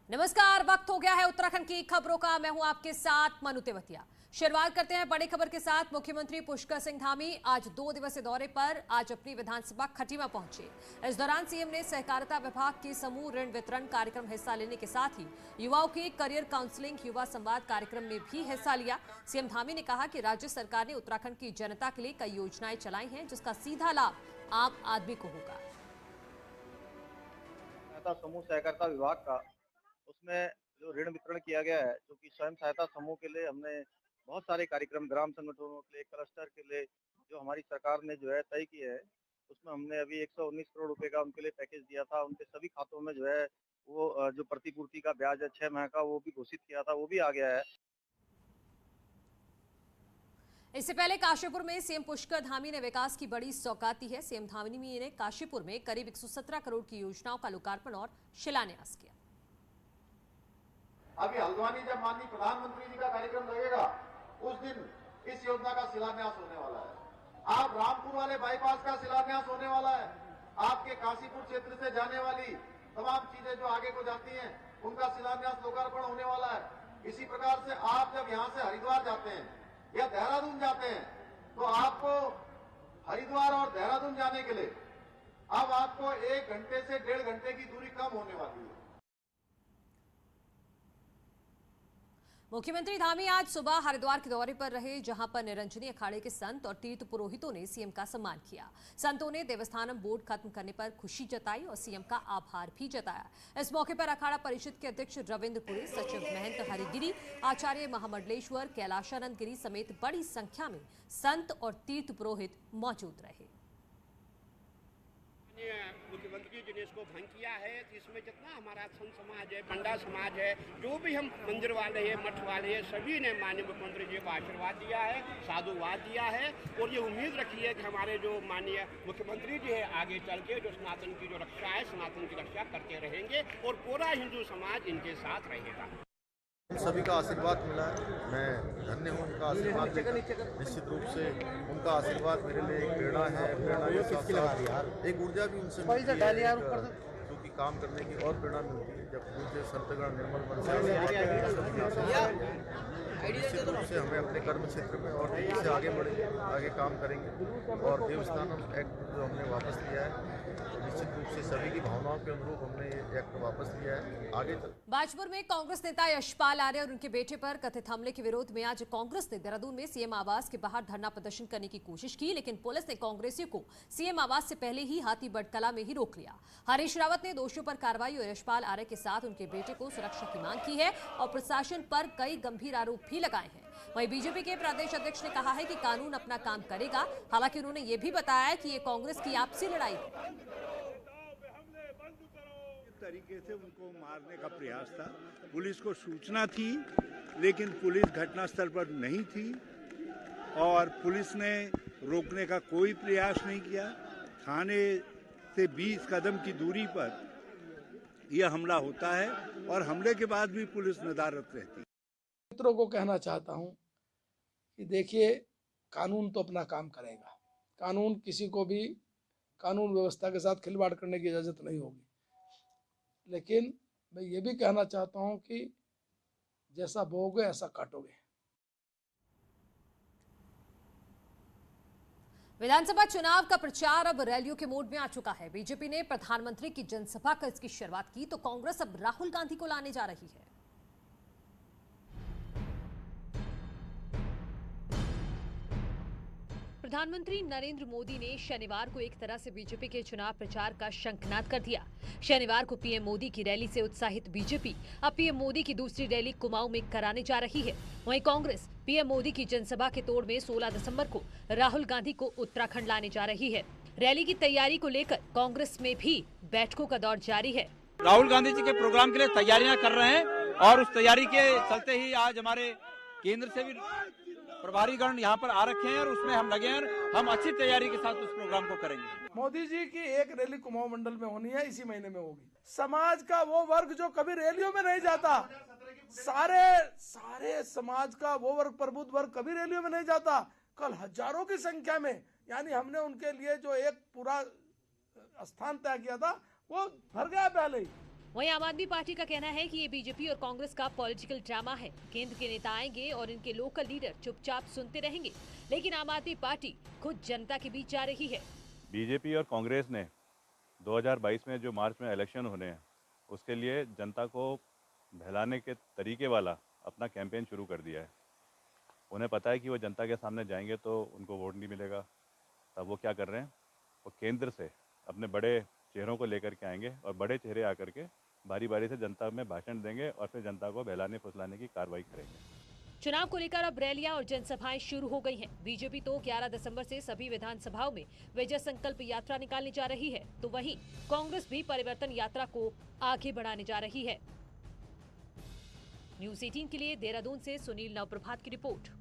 नमस्कार, वक्त हो गया है उत्तराखंड की खबरों का। मैं हूं आपके साथ मनु तेवतिया। शुरुआत करते हैं बड़ी खबर के साथ। मुख्यमंत्री पुष्कर सिंह धामी आज 2 दिवसीय दौरे पर आज अपनी विधानसभा खटीमा पहुंचे। इस दौरान सीएम ने सहकारिता विभाग के समूह ऋण वितरण कार्यक्रम हिस्सा लेने के साथ ही युवाओं के करियर काउंसलिंग युवा संवाद कार्यक्रम में भी हिस्सा लिया। सीएम धामी ने कहा कि राज्य सरकार ने उत्तराखंड की जनता के लिए कई योजनाएं चलाई हैं, जिसका सीधा लाभ आम आदमी को होगा। समूह सहकारिता विभाग का उसमें जो ऋण वितरण किया गया है, जो कि स्वयं सहायता समूह के लिए हमने बहुत सारे कार्यक्रम ग्राम संगठनों के लिए, क्लस्टर के लिए जो हमारी सरकार ने जो है तय किए है, उसमें हमने अभी 119 करोड़ रुपए का उनके लिए पैकेज दिया था। उनके सभी खातों में जो है वो जो प्रतिपूर्ति का ब्याज है 6 माह का, वो भी घोषित किया था, वो भी आ गया है। इससे पहले काशीपुर में सीएम पुष्कर धामी ने विकास की बड़ी सौगात दी है। सीएम धामी ने काशीपुर में करीब 117 करोड़ की योजनाओं का लोकार्पण और शिलान्यास किया। अभी हल्द्वानी जब माननीय प्रधानमंत्री जी का कार्यक्रम लगेगा, उस दिन इस योजना का शिलान्यास होने वाला है। आप रामपुर वाले बाईपास का शिलान्यास होने वाला है। आपके काशीपुर क्षेत्र से जाने वाली तमाम चीजें जो आगे को जाती हैं, उनका शिलान्यास लोकार्पण होने वाला है। इसी प्रकार से आप जब यहाँ से हरिद्वार जाते हैं या देहरादून जाते हैं, तो आपको हरिद्वार और देहरादून जाने के लिए अब आपको 1 घंटे से 1.5 घंटे की दूरी कम होने वाली है। मुख्यमंत्री धामी आज सुबह हरिद्वार के दौरे पर रहे, जहां पर निरंजनी अखाड़े के संत और तीर्थ पुरोहितों ने सीएम का सम्मान किया। संतों ने देवस्थानम बोर्ड खत्म करने पर खुशी जताई और सीएम का आभार भी जताया। इस मौके पर अखाड़ा परिषद के अध्यक्ष रविंद्र पुरी, सचिव महंत हरिगिरी, आचार्य महामंडलेश्वर कैलाशानंद गिरी समेत बड़ी संख्या में संत और तीर्थ पुरोहित मौजूद रहे। मुख्यमंत्री जी ने इसको भंग किया है। इसमें जितना हमारा संत समाज है, पंडा समाज है, जो भी हम मंदिर वाले हैं, मठ वाले हैं, सभी ने माननीय मुख्यमंत्री जी को आशीर्वाद दिया है, साधुवाद दिया है और ये उम्मीद रखी है कि हमारे जो माननीय मुख्यमंत्री जी है आगे चल के जो सनातन की जो रक्षा है, सनातन की रक्षा करते रहेंगे और पूरा हिंदू समाज इनके साथ रहेगा। सभी का आशीर्वाद मिला है, मैं धन्य हूँ उनका आशीर्वाद लेकर। निश्चित रूप से उनका आशीर्वाद मेरे लिए एक प्रेरणा है, प्रेरणा के साथ साथ एक ऊर्जा भी उनसे मिलती है, जो कि काम करने की और प्रेरणा मिलती है। जब पूज्य संतगण निर्मल मन से निश्चित रूप से हमें अपने कर्म क्षेत्र में और तेजी से आगे बढ़ेंगे, आगे काम करेंगे और देवस्थानम एक्ट जो हमने वापस लिया है, निश्चित रूप से सभी की भावनाओं के अनुरूप हमने ये एक्ट वापस लिया है। आगे बाजपुर में कांग्रेस नेता यशपाल आर्य और उनके बेटे पर कथित हमले के विरोध में आज कांग्रेस ने देहरादून में सीएम आवास के बाहर धरना प्रदर्शन करने की कोशिश की, लेकिन पुलिस ने कांग्रेसियों को सीएम आवास से पहले ही हाथीबड़कला में ही रोक लिया। हरीश रावत ने दोषियों पर कार्रवाई और यशपाल आर्य के साथ उनके बेटे को सुरक्षा की मांग की है और प्रशासन पर कई गंभीर आरोप भी लगाए हैं। वहीं बीजेपी के प्रदेश अध्यक्ष ने कहा है कि कानून अपना काम करेगा। हालांकि उन्होंने ये भी बताया कि ये कांग्रेस की आपसी लड़ाई है। तरीके से उनको मारने का प्रयास था। पुलिस को सूचना थी, लेकिन पुलिस घटनास्थल पर नहीं थी और पुलिस ने रोकने का कोई प्रयास नहीं किया। थाने से 20 कदम की दूरी पर यह हमला होता है और हमले के बाद भी पुलिस नदारत रहती है। मित्रों को कहना चाहता हूं कि देखिए, कानून तो अपना काम करेगा। कानून किसी को भी कानून व्यवस्था के साथ खिलवाड़ करने की इजाजत नहीं होगी। लेकिन मैं ये भी कहना चाहता हूं कि जैसा बोओगे ऐसा काटोगे। विधानसभा चुनाव का प्रचार अब रैलियों के मोड में आ चुका है। बीजेपी ने प्रधानमंत्री की जनसभा कर इसकी शुरुआत की, तो कांग्रेस अब राहुल गांधी को लाने जा रही है। प्रधानमंत्री नरेंद्र मोदी ने शनिवार को एक तरह से बीजेपी के चुनाव प्रचार का शंखनाद कर दिया। शनिवार को पीएम मोदी की रैली से उत्साहित बीजेपी अब पीएम मोदी की दूसरी रैली कुमाऊं में कराने जा रही है। वहीं कांग्रेस पीएम मोदी की जनसभा के तोड़ में 16 दिसंबर को राहुल गांधी को उत्तराखंड लाने जा रही है। रैली की तैयारी को लेकर कांग्रेस में भी बैठकों का दौर जारी है। राहुल गांधी जी के प्रोग्राम के लिए तैयारियां कर रहे हैं और उस तैयारी के चलते ही आज हमारे केंद्र से भी प्रभारीगण यहाँ पर आ रखे हैं और उसमें हम लगे हैं। हम अच्छी तैयारी के साथ उस प्रोग्राम को करेंगे। मोदी जी की एक रैली कुमाऊं मंडल में होनी है, इसी महीने में होगी। समाज का वो वर्ग जो कभी रैलियों में नहीं जाता, सारे समाज का वो वर्ग, प्रबुद्ध वर्ग कभी रैलियों में नहीं जाता। कल हजारों की संख्या में, यानी हमने उनके लिए जो एक पूरा स्थान तय किया था वो भर गया पहले ही। वहीं आम आदमी पार्टी का कहना है कि ये बीजेपी और कांग्रेस का पॉलिटिकल ड्रामा है। केंद्र के नेता आएंगे और इनके लोकल लीडर चुपचाप सुनते रहेंगे, लेकिन आम आदमी पार्टी खुद जनता के बीच जा रही है। बीजेपी और कांग्रेस ने 2022 में जो मार्च में इलेक्शन होने हैं उसके लिए जनता को बहलाने के तरीके वाला अपना कैंपेन शुरू कर दिया है। उन्हें पता है कि वो जनता के सामने जाएंगे तो उनको वोट नहीं मिलेगा, तब वो क्या कर रहे हैं, वो केंद्र से अपने बड़े चेहरों को लेकर के आएंगे और बड़े चेहरे आकर के बारी बारी से जनता में भाषण देंगे और फिर जनता को बहलाने फुसलाने की कार्रवाई करेंगे। चुनाव को लेकर अब रैलियां और जनसभाएं शुरू हो गई हैं। बीजेपी तो 11 दिसंबर से सभी विधानसभाओं में विजय संकल्प यात्रा निकालने जा रही है, तो वहीं कांग्रेस भी परिवर्तन यात्रा को आगे बढ़ाने जा रही है। न्यूज़ 18 के लिए देहरादून से सुनील नवप्रभात की रिपोर्ट। –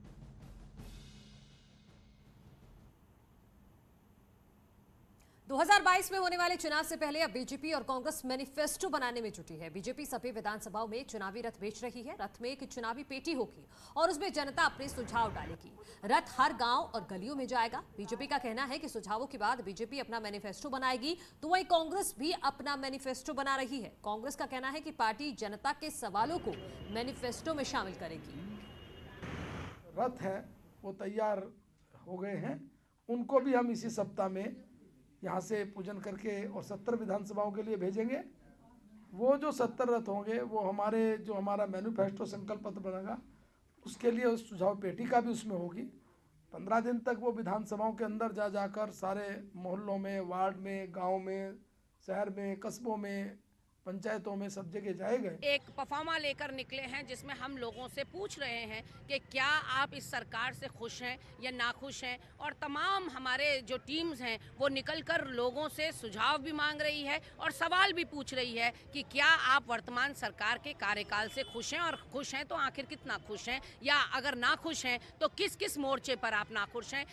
2022 में होने वाले चुनाव से पहले अब बीजेपी और कांग्रेस मैनिफेस्टो बनाने में जुटी है। बीजेपी सभी विधानसभाओं में चुनावी रथ बेच रही है। रथ में एक चुनावी पेटी होगी और उसमें जनता अपने सुझाव डालेगी। रथ हर गांव और गलियों में जाएगा। बीजेपी का कहना है कि सुझावों के बाद बीजेपी अपना मैनिफेस्टो बनाएगी, तो वहीं कांग्रेस भी अपना मैनिफेस्टो बना रही है। कांग्रेस का कहना है कि पार्टी जनता के सवालों को मैनिफेस्टो में शामिल करेगी। रथ है वो तैयार हो गए हैं, उनको भी हम इसी सप्ताह में यहाँ से पूजन करके और 70 विधानसभाओं के लिए भेजेंगे। वो जो 70 रथ होंगे वो हमारा मैनिफेस्टो संकल्प पत्र बनेगा, उसके लिए उस सुझाव पेटी का भी उसमें होगी। 15 दिन तक वो विधानसभाओं के अंदर जाकर सारे मोहल्लों में, वार्ड में, गांव में, शहर में, कस्बों में, पंचायतों में सब जगह जाएगा। एक परफॉर्मा लेकर निकले हैं जिसमें हम लोगों से पूछ रहे हैं कि क्या आप इस सरकार से खुश हैं या नाखुश हैं, और तमाम हमारे जो टीम्स हैं वो निकलकर लोगों से सुझाव भी मांग रही है और सवाल भी पूछ रही है कि क्या आप वर्तमान सरकार के कार्यकाल से खुश हैं, और खुश हैं तो आखिर कितना खुश हैं, या अगर नाखुश हैं तो किस किस मोर्चे पर आप नाखुश हैं।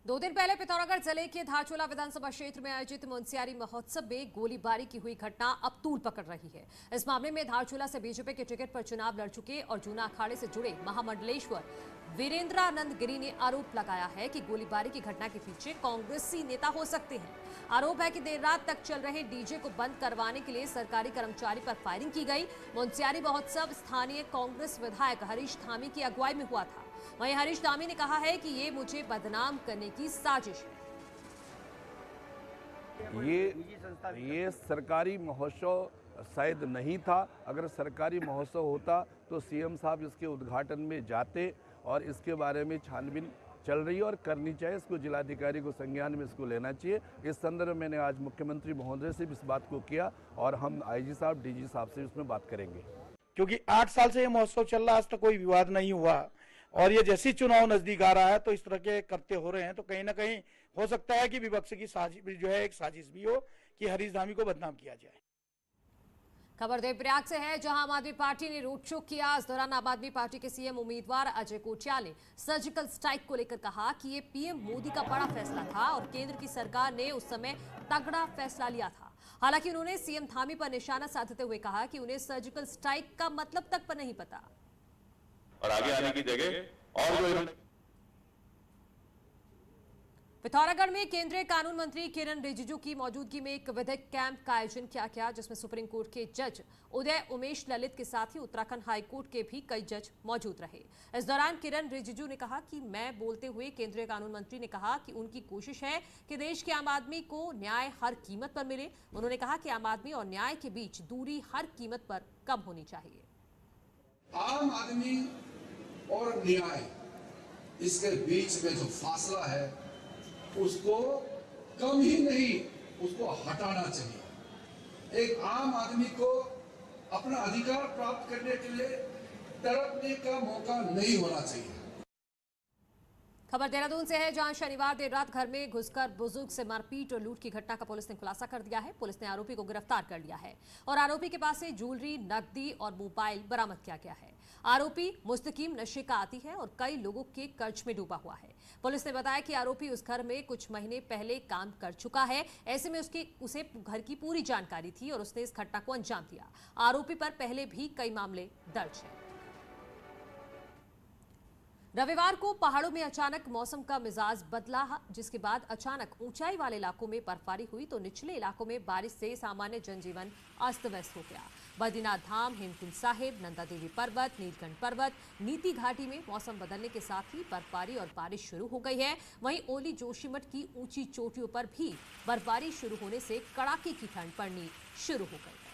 2 दिन पहले पिथौरागढ़ जिले के धारचूला विधानसभा क्षेत्र में आयोजित मुनस्यारी महोत्सव में गोलीबारी की हुई घटना अब तूल पकड़ रही है। इस मामले में धारचूला से बीजेपी के टिकट पर चुनाव लड़ चुके और जूना अखाड़े से जुड़े महामंडलेश्वर वीरेंद्रानंद गिरी ने आरोप लगाया है कि गोलीबारी की घटना के पीछे कांग्रेसी नेता हो सकते हैं। आरोप है कि देर रात तक चल रहे डीजे को बंद करवाने के लिए सरकारी कर्मचारी पर फायरिंग की गई। मुनस्यारी महोत्सव स्थानीय कांग्रेस विधायक हरीश धामी की अगुवाई में हुआ था। वहीं हरीश धामी ने कहा है कि ये मुझे बदनाम करने की साजिश है। ये सरकारी महोत्सव शायद नहीं था। अगर सरकारी महोत्सव होता तो सीएम साहब इसके उद्घाटन में जाते, और इसके बारे में छानबीन चल रही है और करनी चाहिए। इसको जिलाधिकारी को संज्ञान में इसको लेना चाहिए। इस संदर्भ में मैंने आज मुख्यमंत्री महोदय से भी इस बात को किया और हम आईजी साहब, डीजी साहब से इसमें बात करेंगे। क्योंकि 8 साल से ये महोत्सव चल रहा है, आज तक कोई विवाद नहीं हुआ, और ये जैसे चुनाव नजदीक आ रहा है तो इस तरह के करते हो रहे हैं, तो कहीं ना कहीं हो सकता है कि विपक्ष की साजिश जो है एक साजिश भी हो कि हरीश धामी को बदनाम किया जाए। खबर देवप्रयाग से है, जहां आम आदमी पार्टी ने रोड शो किया। इस दौरान आम आदमी पार्टी के सीएम उम्मीदवार अजय कोटियाल ने सर्जिकल स्ट्राइक को लेकर कहा कि ये पीएम मोदी का बड़ा फैसला था और केंद्र की सरकार ने उस समय तगड़ा फैसला लिया था। हालांकि उन्होंने सीएम धामी पर निशाना साधते हुए कहा कि उन्हें सर्जिकल स्ट्राइक का मतलब तक पर नहीं पता और आगे आने की जगह और पिथौरागढ़ में केंद्रीय कानून मंत्री किरण रिजिजू की मौजूदगी में एक विधिक कैंप का आयोजन किया गया, जिसमें सुप्रीम कोर्ट के जज उदय उमेश ललित के साथ ही उत्तराखंड हाई कोर्ट के भी कई जज मौजूद रहे। इस दौरान किरण रिजिजू ने कहा कि मैं बोलते हुए केंद्रीय कानून मंत्री ने कहा कि उनकी कोशिश है कि देश के आम आदमी को न्याय हर कीमत पर मिले। उन्होंने कहा कि आम आदमी और न्याय के बीच दूरी हर कीमत पर कम होनी चाहिए। आम आदमी और न्याय, इसके बीच में जो फासला है उसको कम ही नहीं, उसको हटाना चाहिए। एक आम आदमी को अपना अधिकार प्राप्त करने के लिए तड़पने का मौका नहीं होना चाहिए। खबर देहरादून से है, जहां शनिवार देर रात घर में घुसकर बुजुर्ग से मारपीट और लूट की घटना का पुलिस ने खुलासा कर दिया है। पुलिस ने आरोपी को गिरफ्तार कर लिया है और आरोपी के पास से ज्वेलरी, नकदी और मोबाइल बरामद किया गया है। आरोपी मुस्तकीम नशे का आदी है और कई लोगों के कर्ज में डूबा हुआ है। पुलिस ने बताया कि आरोपी उस घर में कुछ महीने पहले काम कर चुका है। ऐसे में उसे घर की पूरी जानकारी थी और उसने इस घटना को अंजाम दिया। आरोपी पर पहले भी कई मामले दर्ज हैं। रविवार को पहाड़ों में अचानक मौसम का मिजाज बदला, जिसके बाद अचानक ऊंचाई वाले इलाकों में बर्फबारी हुई तो निचले इलाकों में बारिश से सामान्य जनजीवन अस्त व्यस्त हो गया। बद्रीनाथ धाम, हेमकुंड साहिब, नंदा देवी पर्वत, नीलकंठ पर्वत, नीति घाटी में मौसम बदलने के साथ ही बर्फबारी और बारिश शुरू हो गई है। वहीं ओली जोशीमठ की ऊंची चोटियों पर भी बर्फबारी शुरू होने से कड़ाके की ठंड पड़नी शुरू हो गई है।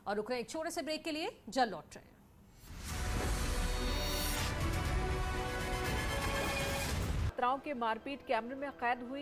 और रुक रहे एक छोटे से ब्रेक के लिए, जल्द लौट रहे हैं। छात्राओं के मारपीट कैमरे में कैद हुई